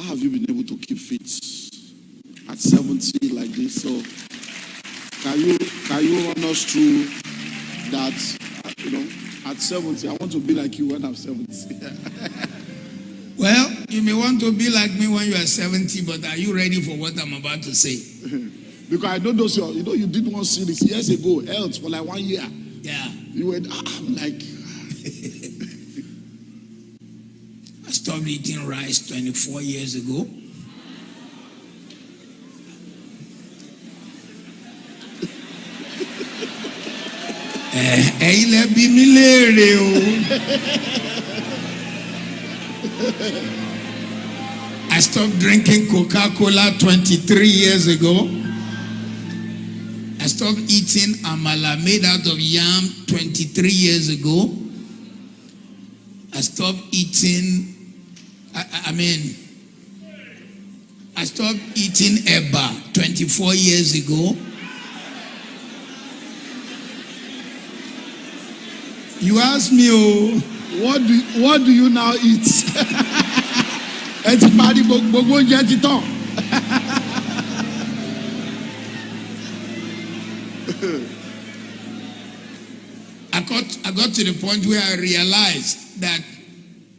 have you been able to keep fit at 70 like this? So can you run us through that? At 70, I want to be like you when I'm 70. Well, you may want to be like me when you are 70, but are you ready for what I'm about to say? Because I know those, you did one series years ago, health for like 1 year. Yeah. You went, I'm like. I stopped eating rice 24 years ago. I stopped drinking Coca-Cola 23 years ago. I stopped eating amala made out of yam 23 years ago. I stopped eating, I stopped eating eba 24 years ago. You ask me, what do you now eat? I got to the point where I realized that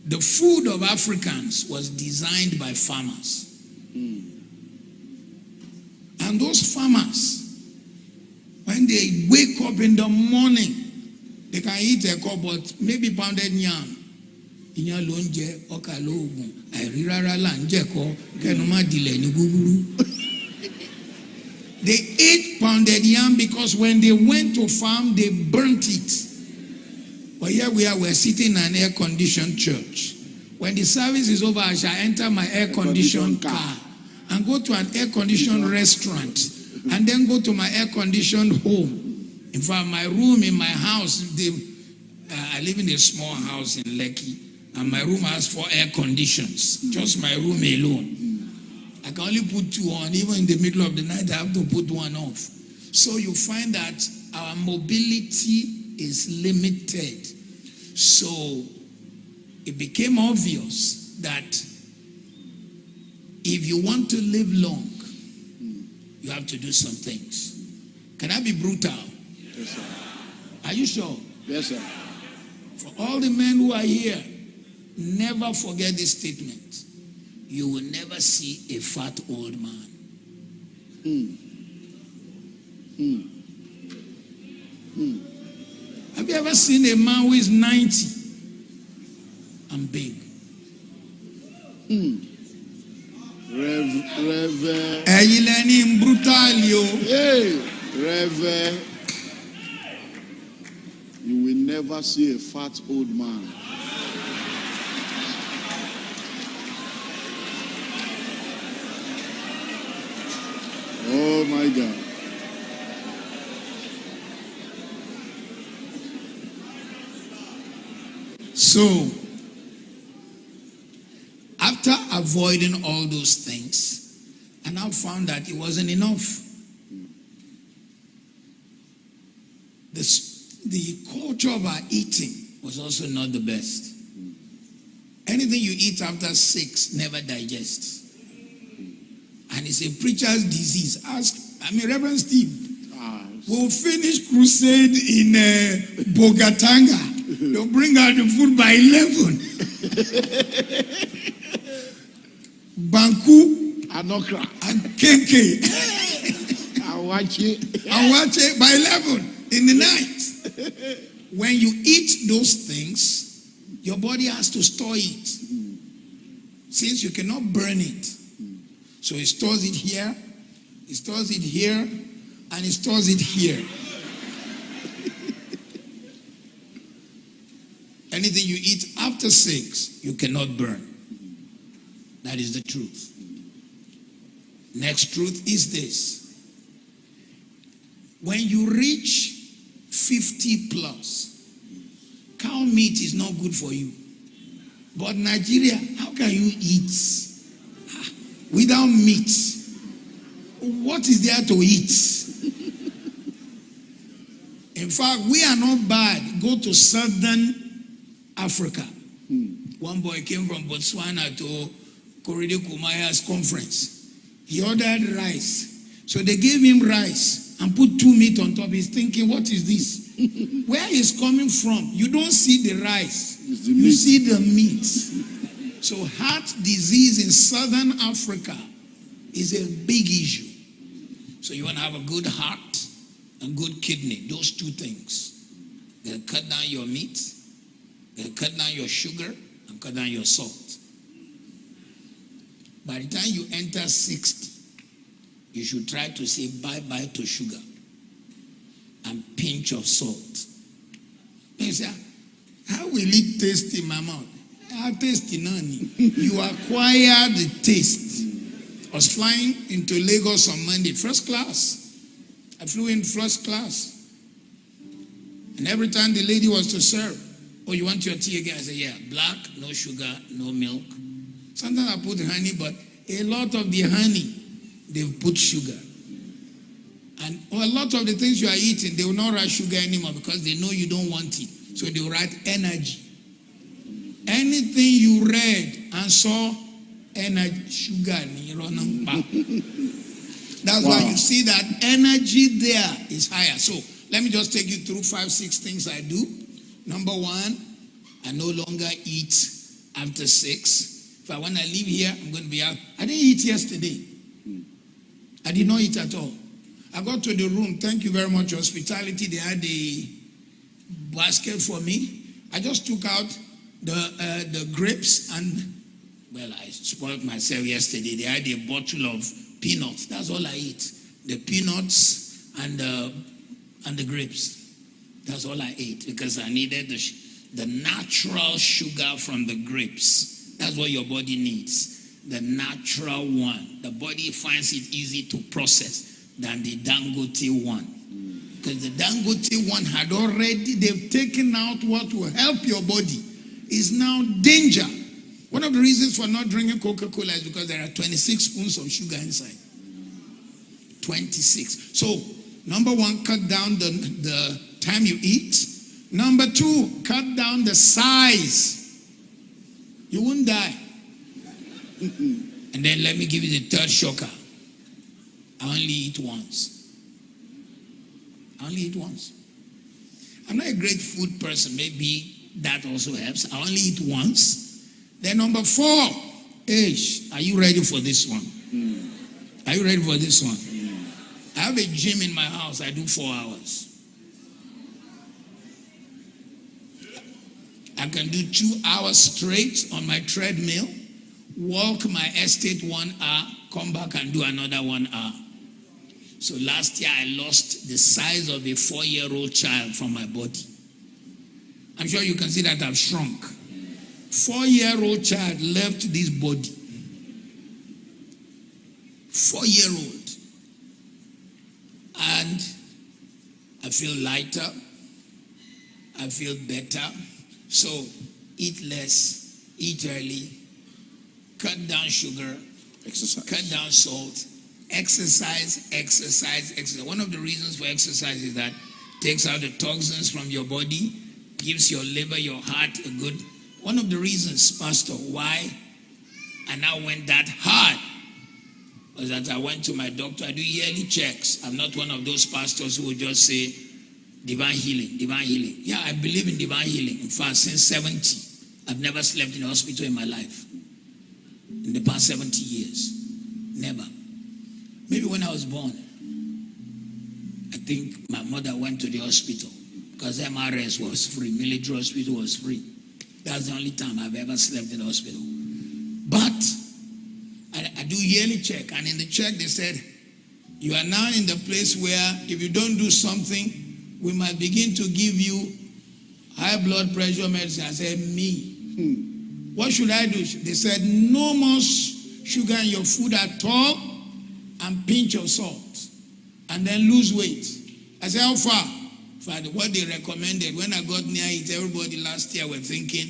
the food of Africans was designed by farmers. And those farmers, when they wake up in the morning, they can eat a cup, but maybe pounded yam. They ate pounded yam because when they went to farm, they burnt it. But here we are, we're sitting in an air-conditioned church. When the service is over, I shall enter my air-conditioned car and go to an air-conditioned restaurant and then go to my air-conditioned home. In fact, my room in my house, I live in a small house in Lekki, and my room has 4 air conditions, just my room alone. I can only put 2 on. Even in the middle of the night, I have to put 1 off. So you find that our mobility is limited. So it became obvious that if you want to live long, you have to do some things. Can I be brutal? Yes, sir. Are you sure? Yes, sir. For all the men who are here, never forget this statement. You will never see a fat old man. Have you ever seen a man who is 90 and big? Reverend, you will never see a fat old man. Oh my God. So, after avoiding all those things, I now found that it wasn't enough. The culture of our eating was also not the best. Anything you eat after 6 never digests. And it's a preacher's disease. Reverend Steve, we'll finish crusade in Bogatanga. They'll bring out the food by 11. Banku, Anokra, and Kenke, Awache by 11 in the night. When you eat those things, your body has to store it. Since you cannot burn it. So it stores it here, it stores it here, and it stores it here. Anything you eat after 6, you cannot burn. That is the truth. Next truth is this. When you reach 50 plus, cow meat is not good for you. But Nigeria, how can you eat without meat? What is there to eat? In fact, we are not bad. Go to southern Africa. One boy came from Botswana to Korede Kumaya's conference. He ordered rice. So they gave him rice and put 2 meat on top. He's thinking, what is this? Where is coming from? You don't see the rice. You see the meat. So heart disease in southern Africa is a big issue. So you want to have a good heart and good kidney. Those 2 things. They'll cut down your meat. They'll cut down your sugar and cut down your salt. By the time you enter 60, you should try to say bye-bye to sugar and pinch of salt. You say, how will it taste in my mouth? I'll taste in none. You acquire the taste. I was flying into Lagos on Monday, first class. I flew in first class. And every time the lady was to serve, oh, you want your tea again? I said, yeah, black, no sugar, no milk. Sometimes I put honey, but a lot of the honey, they've put sugar. And a lot of the things you are eating, they will not write sugar anymore because they know you don't want it. So they will write energy. Anything you read and saw, energy, sugar. That's why you see that energy there is higher. So let me just take you through 5, 6 things I do. Number 1, I no longer eat after 6. If I want to leave here, I'm going to be out. I didn't eat yesterday. I did not eat at all. I got to the room. Thank you very much, hospitality. They had a basket for me. I just took out the grapes and, well, I spoiled myself yesterday. They had a bottle of peanuts. That's all I eat. The peanuts and the grapes. That's all I ate because I needed the natural sugar from the grapes. That's what your body needs. The natural one. The body finds it easy to process than the Dangote one. Because the Dangote one had already, they've taken out what will help your body. Is now danger. One of the reasons for not drinking Coca-Cola is because there are 26 spoons of sugar inside. 26. So, number 1, cut down the time you eat. Number 2, cut down the size. You won't die. And then let me give you the third shocker. I only eat once. I only eat once. I'm not a great food person. Maybe that also helps. I only eat once. Then number 4, are you ready for this one? Are you ready for this one? I have a gym in my house. I do 4 hours. I can do 2 hours straight on my treadmill, walk my estate 1 hour, come back and do another 1 hour. So last year I lost the size of a 4-year-old child from my body. I'm sure you can see that I've shrunk. 4-year-old child left this body. 4-year-old. And I feel lighter. I feel better. So eat less, eat early, cut down sugar, Exercise. cut down salt, exercise. One of the reasons for exercise is that it takes out the toxins from your body, gives your liver, your heart a good. One of the reasons, Pastor, why I now went that hard was that I went to my doctor. I do yearly checks. I'm not one of those pastors who will just say, divine healing, divine healing. Yeah, I believe in divine healing. In fact, since 70, I've never slept in a hospital in my life. In the past 70 years. Never. Maybe when I was born, I think my mother went to the hospital because MRS was free. Military hospital was free. That's the only time I've ever slept in the hospital. But I do yearly check. And in the check, they said, you are now in the place where if you don't do something, we might begin to give you high blood pressure medicine. I said, me. What should I do? They said, no more sugar in your food at all and pinch of salt. And then lose weight. I said, how far? What they recommended. When I got near it, everybody last year were thinking,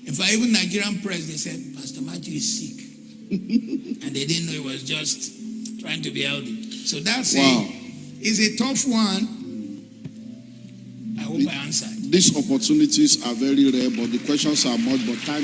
in fact, even Nigerian press, they said, Pastor Matthew is sick. And they didn't know it was just trying to be healthy. So that's is a tough one. I hope I answered. These opportunities are very rare, but the questions are much, but time